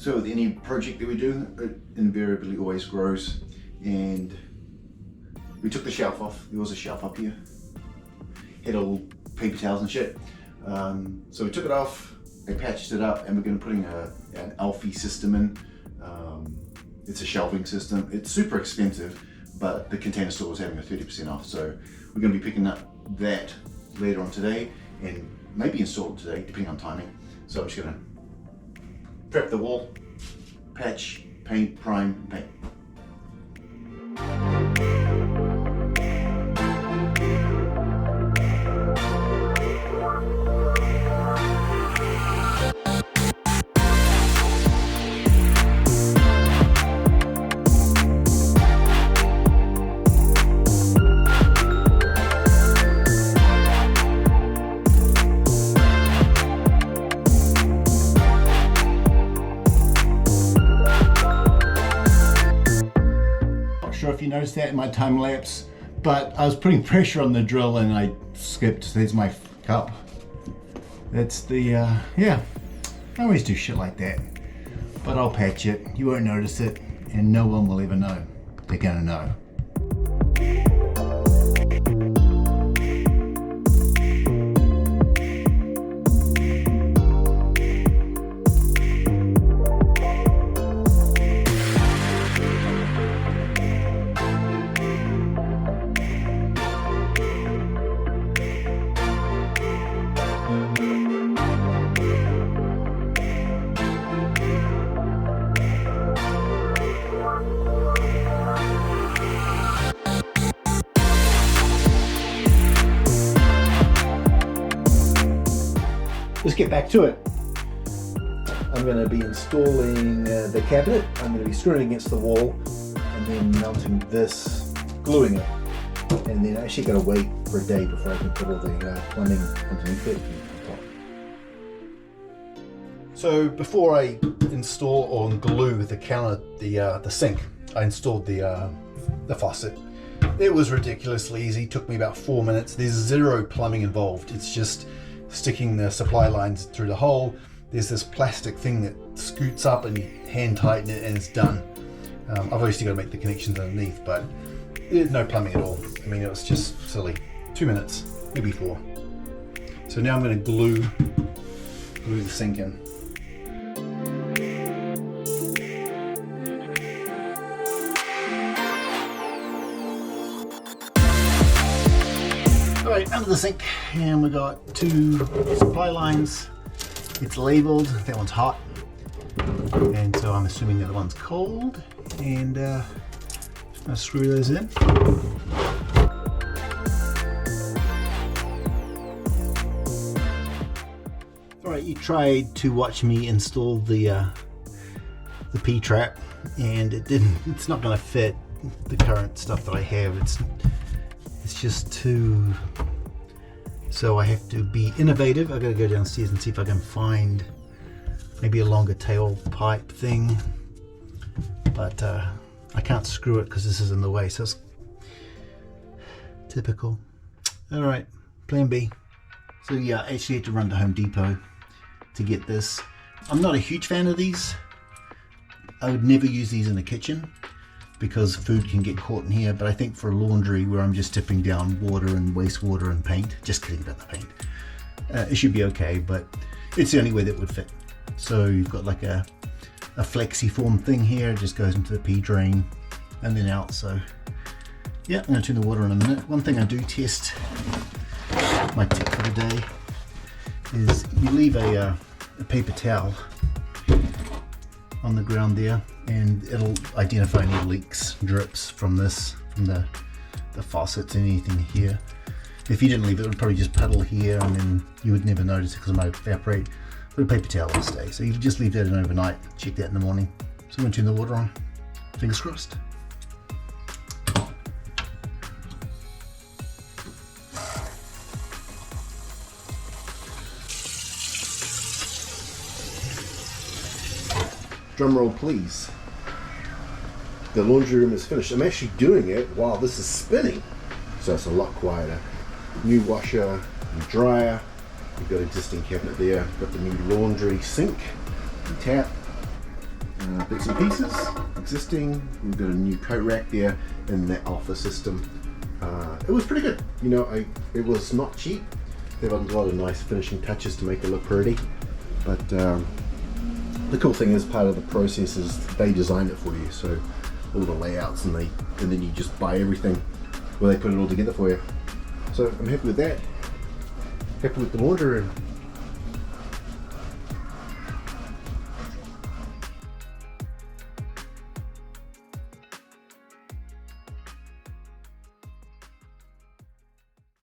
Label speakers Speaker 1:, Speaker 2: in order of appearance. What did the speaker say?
Speaker 1: So with any project that we do, it invariably always grows, and we took the shelf off. There was a shelf up here, had all paper towels and shit. So we took it off, I patched it up, and we're going to put in an Elfa system in. It's a shelving system. It's super expensive, but the Container Store was having a 30% off, so we're going to be picking up that later on today and maybe install it today, depending on timing. So I'm just going to prep the wall, patch, paint, prime, paint. Sure if you noticed that in my time lapse, but I was putting pressure on the drill and I skipped. There's my cup. That's the yeah, I always do shit like that, but I'll patch it. You won't notice it and no one will ever know. They're gonna know. Let's get back to it. I'm going to be installing the cabinet. I'm going to be screwing it against the wall and then mounting this, gluing it, and then I actually got to wait for a day before I can put all the plumbing underneath it. So before I install or glue the counter, the sink, I installed the faucet. It was ridiculously easy. Took me about 4 minutes. There's zero plumbing involved. It's just sticking the supply lines through the hole. There's this plastic thing that scoots up and you hand tighten it and it's done. I've obviously got to make the connections underneath, but no plumbing at all. I mean, it was just silly. 2 minutes, maybe 4. So now I'm going to glue the sink in. Alright, under the sink, and we got 2 supply lines. It's labeled, that one's hot, and so I'm assuming the other one's cold, and just gonna screw those in. Alright, you tried to watch me install the P-trap, and it's not gonna fit the current stuff that I have. It's just too, so I have to be innovative. I've got to go downstairs and see if I can find maybe a longer tail pipe thing, but I can't screw it because this is in the way, so it's typical. All right, plan B. So yeah, I actually had to run to Home Depot to get this. I'm not a huge fan of these. I would never use these in the kitchen because food can get caught in here, but I think for laundry where I'm just tipping down water and wastewater and paint, just kidding about the paint, it should be okay, but it's the only way that would fit. So you've got like a flexi-form thing here, it just goes into the P drain and then out. So yeah, I'm gonna turn the water on in a minute. One thing I do test, my tip for the day, is you leave a paper towel on the ground there, and it'll identify any leaks, drips from the faucets, anything here. If you didn't leave it, it would probably just puddle here, and then you would never notice it because it might evaporate. But a paper towel will stay, so you just leave that in overnight. Check that in the morning. So I'm going to turn the water on. Fingers crossed. Drum roll, please. The laundry room is finished. I'm actually doing it while this is spinning, so it's a lot quieter. New washer and dryer. We've got existing cabinet there. Got the new laundry sink, tap, bits and pieces, existing. We've got a new coat rack there in the Elfa system. It was pretty good. You know, it was not cheap. There were a lot of nice finishing touches to make it look pretty. But the cool thing is, part of the process is they design it for you. So all the layouts, and then you just buy everything where they put it all together for you. So I'm happy with that. Happy with the laundry room.